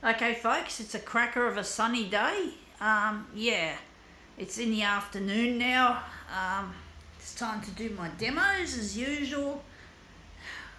Okay, folks, it's a cracker of a sunny day. Yeah, it's in the afternoon now. It's time to do my demos as usual.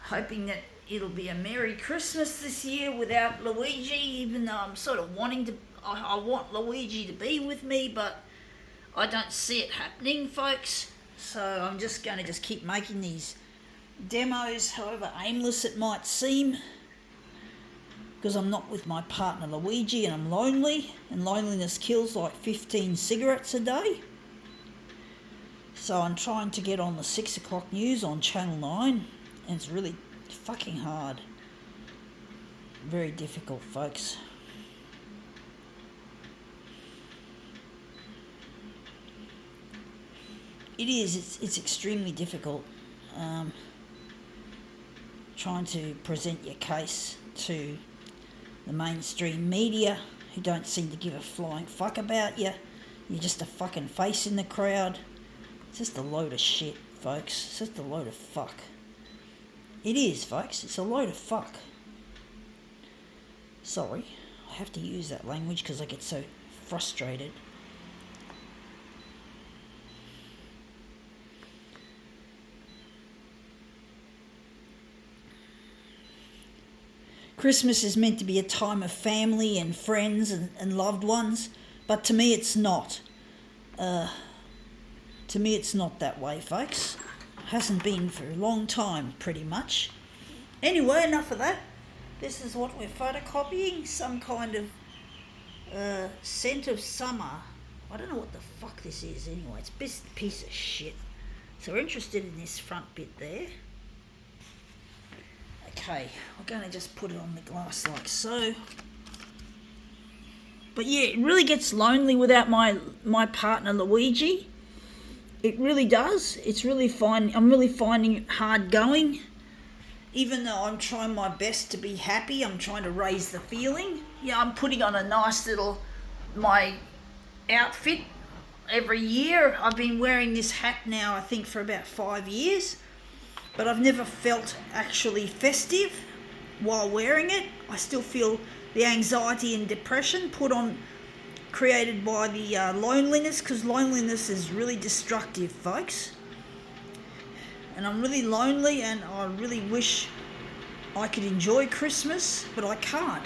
Hoping that it'll be a Merry Christmas this year without Luigi, even though I'm sort of wanting to. I want Luigi to be with me, but I don't see it happening, folks. So I'm just going to just keep making these demos, however aimless it might seem, because I'm not with my partner Luigi and I'm lonely, and loneliness kills like 15 cigarettes a day. So I'm trying to get on the 6 o'clock news on Channel 9, and it's really fucking hard. Very difficult, folks. It is, it's extremely difficult trying to present your case to the mainstream media, who don't seem to give a flying fuck about you. You're just a fucking face in the crowd. It's just a load of shit, folks. It's just a load of fuck. It is, folks. It's a load of fuck. Sorry, I have to use that language because I get so frustrated. Christmas is meant to be a time of family and friends and loved ones, but to me it's not. To me it's not that way, folks. Hasn't been for a long time, pretty much. Anyway, enough of that. This is what we're photocopying, some kind of scent of summer. I don't know what the fuck this is anyway. It's a piece of shit. So we're interested in this front bit there. Okay, we're going to just put it on the glass like so. But yeah, it really gets lonely without my partner Luigi. It really does. I'm really finding it hard going. Even though I'm trying my best to be happy, I'm trying to raise the feeling. Yeah, I'm putting on a nice little, my outfit every year. I've been wearing this hat now, I think, for about 5 years. But I've never felt actually festive while wearing it. I still feel the anxiety and depression created by the loneliness, because loneliness is really destructive, folks. And I'm really lonely, and I really wish I could enjoy Christmas, but I can't.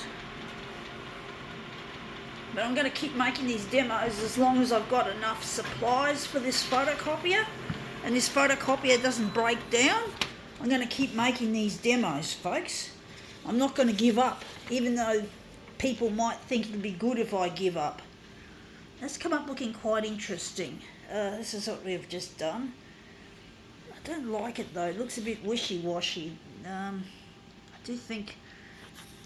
But I'm going to keep making these demos as long as I've got enough supplies for this photocopier, and this photocopier doesn't break down. I'm going to keep making these demos, folks. I'm not going to give up, even though people might think it'd be good if I give up. That's come up looking quite interesting. This is what we've just done. I don't like it though. It looks a bit wishy-washy. I do think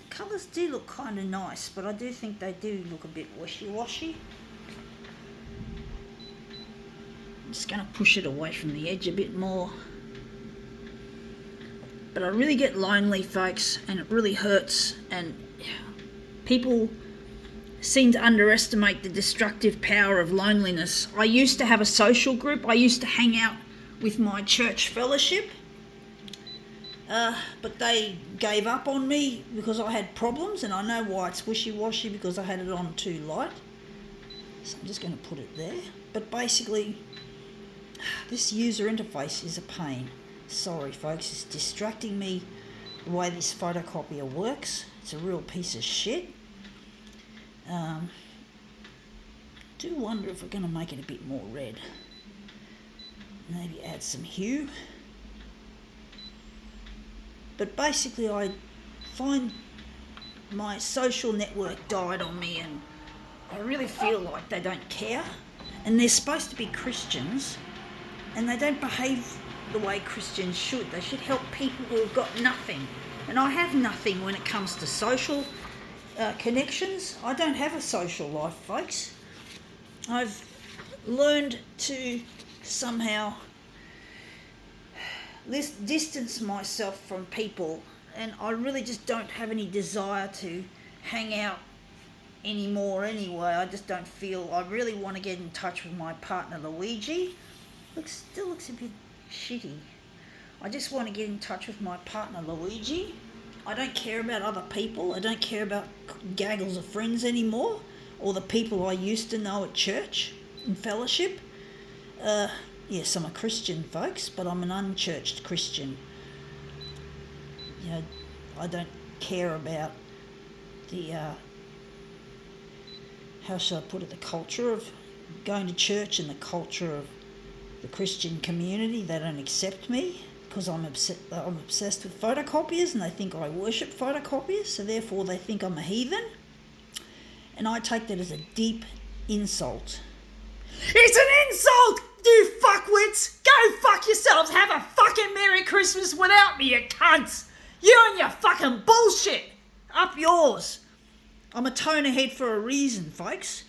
colours do look kind of nice, but I do think they do look a bit wishy-washy. I'm just going to push it away from the edge a bit more. But I really get lonely, folks, and it really hurts, and people seem to underestimate the destructive power of loneliness. I used to have a social group. I used to hang out with my church fellowship, but they gave up on me because I had problems, and I know why it's wishy-washy, because I had it on too light. So I'm just going to put it there. But basically, this user interface is a pain. Sorry, folks, it's distracting me the way this photocopier works. It's a real piece of shit. Do wonder if we're going to make it a bit more red. Maybe add some hue. But basically, I find my social network died on me, and I really feel like they don't care. And they're supposed to be Christians, and they don't behave the way Christians should. They should help people who have got nothing. And I have nothing when it comes to social connections. I don't have a social life, folks. I've learned to somehow distance myself from people, and I really just don't have any desire to hang out anymore anyway. I just don't feel, I really want to get in touch with my partner Luigi. Still looks a bit shitty. I just want to get in touch with my partner Luigi I don't care about other people. I don't care about gaggles of friends anymore, or the people I used to know at church and fellowship. Yes, I'm a Christian, folks, but I'm an unchurched Christian. You know, I don't care about the, how shall I put it, the culture of going to church and the culture of the Christian community. They don't accept me because I'm obsessed with photocopiers, and they think I worship photocopiers, so therefore they think I'm a heathen. And I take that as a deep insult. It's an insult, you fuckwits! Go fuck yourselves! Have a fucking Merry Christmas without me, you cunts! You and your fucking bullshit! Up yours! I'm a toner head for a reason, folks.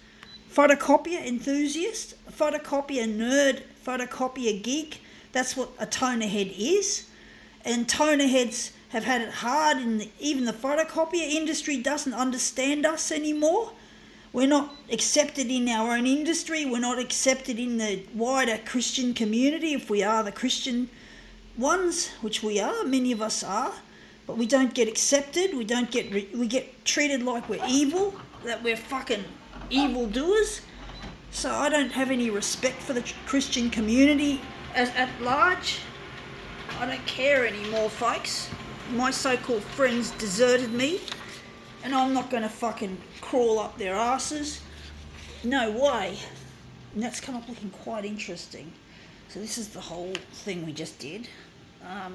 Photocopier enthusiast, photocopier nerd, photocopier geek. That's what a toner head is. And toner heads have had it hard, and even the photocopier industry doesn't understand us anymore. We're not accepted in our own industry. We're not accepted in the wider Christian community, if we are the Christian ones, which we are, many of us are. But we don't get accepted. We get treated like we're evil, that we're fucking evildoers. So I don't have any respect for the Christian community at large. I don't care anymore, folks. My so-called friends deserted me, and I'm not going to fucking crawl up their asses. No way. And that's come up looking quite interesting. So this is the whole thing we just did. I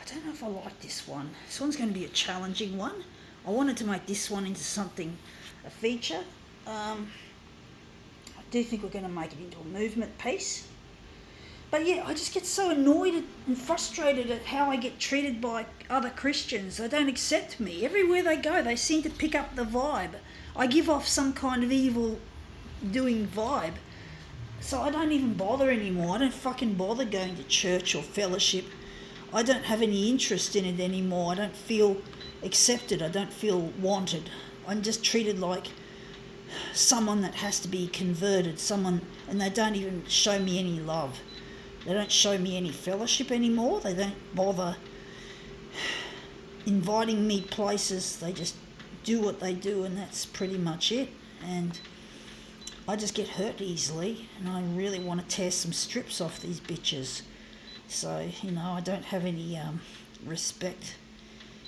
don't know if I like this one. This one's going to be a challenging one. I wanted to make this one into something, a feature. I do think we're going to make it into a movement piece. But yeah, I just get so annoyed and frustrated at how I get treated by other Christians. They don't accept me. Everywhere they go, they seem to pick up the vibe. I give off some kind of evil doing vibe. So I don't even bother anymore. I don't fucking bother going to church or fellowship. I don't have any interest in it anymore. I don't feel accepted. I don't feel wanted. I'm just treated like someone that has to be converted. And they don't even show me any love. They don't show me any fellowship anymore. They don't bother inviting me places. They just do what they do, and that's pretty much it. And I just get hurt easily, and I really want to tear some strips off these bitches. So, I don't have any respect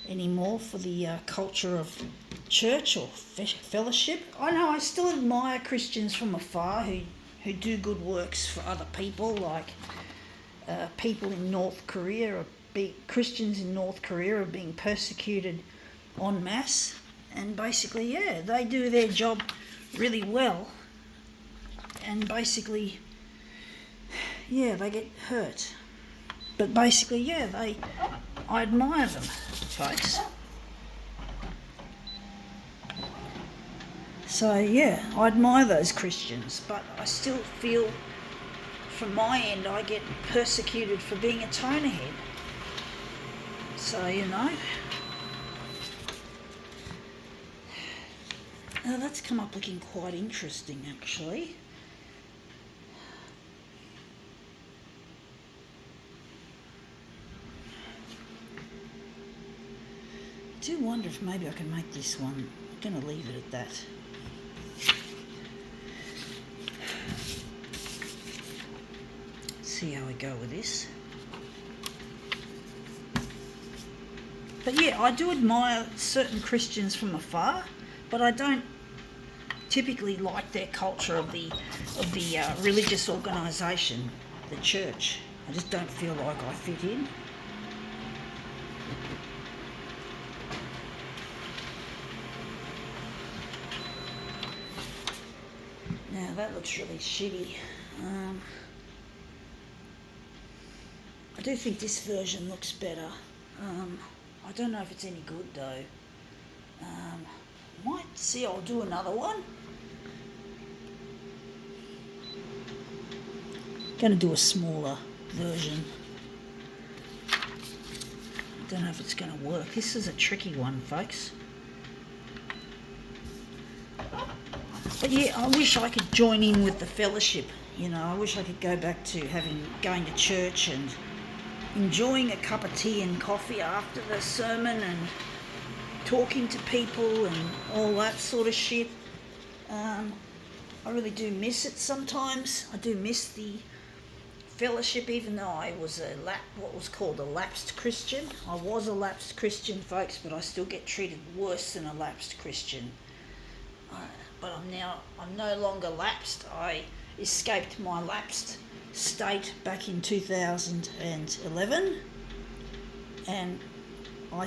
anymore for the culture of church or fellowship. I know I still admire Christians from afar who do good works for other people, like people in North Korea, Christians in North Korea are being persecuted en masse, and basically, yeah, they do their job really well, and basically, yeah, they get hurt. But basically, yeah, I admire them, folks. So, yeah, I admire those Christians, but I still feel, from my end, I get persecuted for being a toner head. So, Now, that's come up looking quite interesting, actually. I do wonder if maybe I can make this one. I'm going to leave it at that. See how we go with this. But yeah, I do admire certain Christians from afar, but I don't typically like their culture of the religious organisation, the church. I just don't feel like I fit in. Now that looks really shitty. I do think this version looks better. I don't know if it's any good though. Might see, I'll do another one. Going to do a smaller version. Don't know if it's going to work. This is a tricky one, folks. But yeah, I wish I could join in with the fellowship. I wish I could go back to going to church and enjoying a cup of tea and coffee after the sermon and talking to people and all that sort of shit. I really do miss it sometimes. I do miss the fellowship, even though I was what was called a lapsed Christian. I was a lapsed Christian, folks, but I still get treated worse than a lapsed Christian. But I'm no longer lapsed. I escaped my lapsed state back in 2011, and I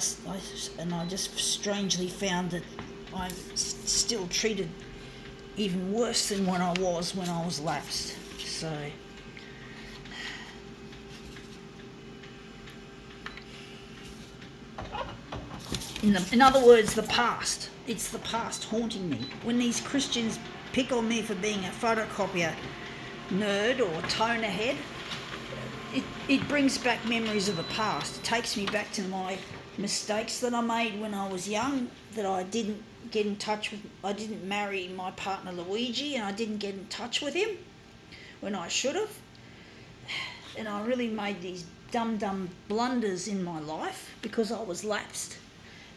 just strangely found that I'm still treated even worse than when I was lapsed. So in other words, the past. It's the past haunting me. When these Christians pick on me for being a photocopier nerd or toner head, it brings back memories of the past. It takes me back to my mistakes that I made when I was young, that I didn't get in touch with. I didn't marry my partner Luigi, and I didn't get in touch with him when I should have. And I really made these dumb blunders in my life because I was lapsed.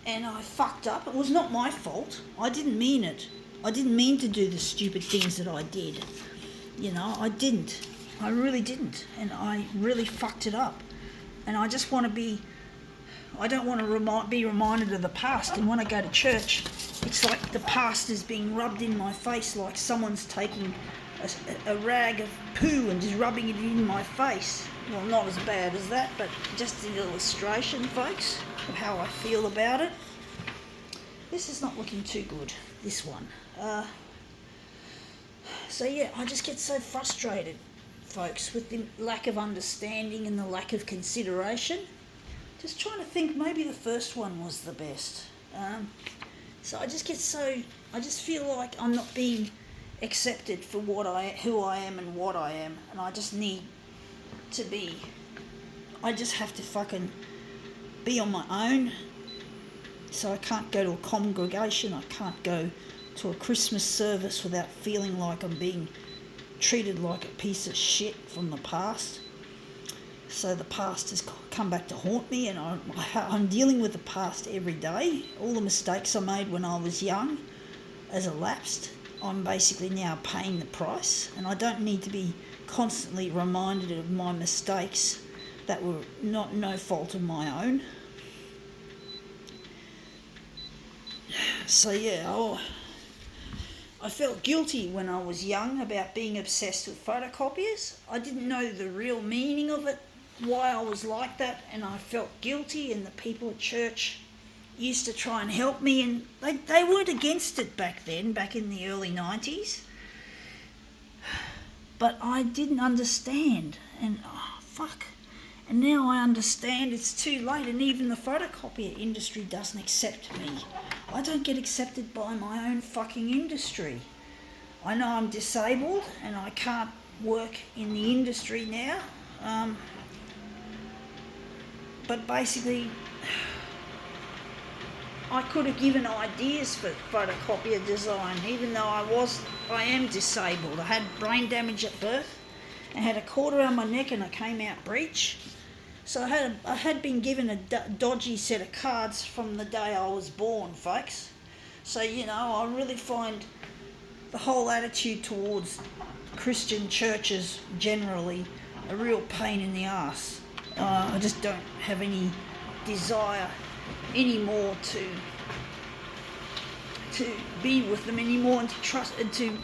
And I fucked up. It was not my fault. I didn't mean it. I didn't mean to do the stupid things that I did. I didn't. I really didn't. And I really fucked it up. And I just want to be... I don't want to be reminded of the past. And when I go to church, it's like the past is being rubbed in my face, like someone's taking a rag of poo and just rubbing it in my face. Well, not as bad as that, but just an illustration, folks, of how I feel about it. This is not looking too good, this one. So yeah, I just get so frustrated, folks, with the lack of understanding and the lack of consideration. Just trying to think, maybe the first one was the best. So I just feel like I'm not being accepted for who I am and what I am, and I just need to be. I just have to fucking be on my own. So I can't go to a congregation. I can't go to a Christmas service without feeling like I'm being treated like a piece of shit from the past. So the past has come back to haunt me, and I'm dealing with the past every day. All the mistakes I made when I was young as a lapsed, I'm basically now paying the price, and I don't need to be constantly reminded of my mistakes that were no fault of my own. So yeah, I felt guilty when I was young about being obsessed with photocopiers. I didn't know the real meaning of it, why I was like that, and I felt guilty, and the people at church used to try and help me, and they weren't against it back then, back in the early 90s. But I didn't understand, and fuck. And now I understand it's too late, and even the photocopier industry doesn't accept me. I don't get accepted by my own fucking industry. I know I'm disabled and I can't work in the industry now. But basically, I could have given ideas for photocopier design, even though I am disabled. I had brain damage at birth. I had a cord around my neck and I came out breech. So I had been given a dodgy set of cards from the day I was born, folks. So, I really find the whole attitude towards Christian churches generally a real pain in the arse. I just don't have any desire anymore to be with them anymore, and to trust and to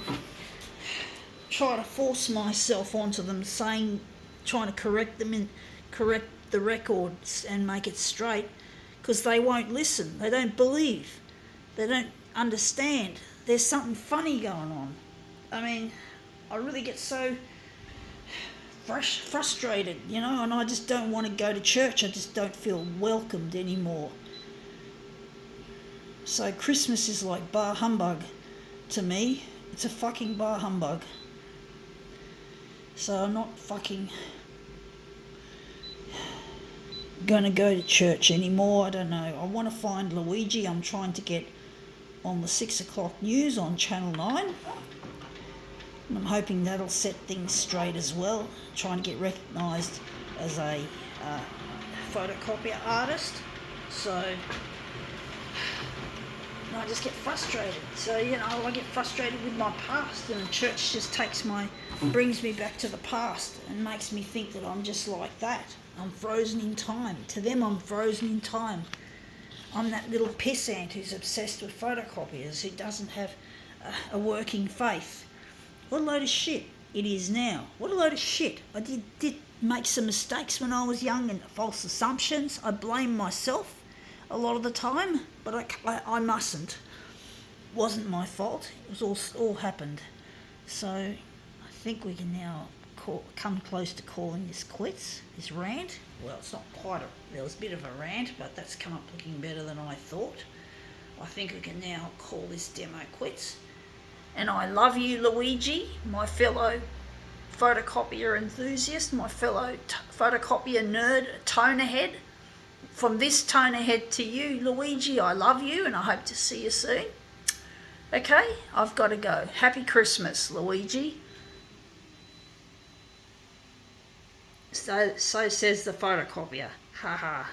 try to force myself onto them, trying to correct them and correct the records and make it straight, because they won't listen. They don't believe. They don't understand. There's something funny going on. I mean, I really get so frustrated, and I just don't want to go to church. I just don't feel welcomed anymore. So Christmas is like bar humbug to me. It's a fucking bar humbug. So I'm not fucking gonna go to church anymore. I don't know. I want to find Luigi. I'm trying to get on the 6 o'clock news on Channel 9. And I'm hoping that'll set things straight as well. Trying to get recognised as a photocopier artist, so I just get frustrated. So, I get frustrated with my past, and the church just brings me back to the past and makes me think that I'm just like that. I'm frozen in time. To them, I'm frozen in time. I'm that little pissant who's obsessed with photocopiers, who doesn't have a working faith. What a load of shit it is now. What a load of shit. I did make some mistakes when I was young and false assumptions. I blame myself a lot of the time, but I mustn't. It wasn't my fault. It was all happened. So I think we can now come close to calling this quits, this rant. Well, it's not quite there was a bit of a rant, but that's come up looking better than I thought. I think we can now call this demo quits. And I love you, Luigi, my fellow photocopier enthusiast, my fellow photocopier nerd, tonerhead. From this tonerhead to you, Luigi, I love you and I hope to see you soon. Okay, I've got to go. Happy Christmas, Luigi. So says the photocopier. Ha ha.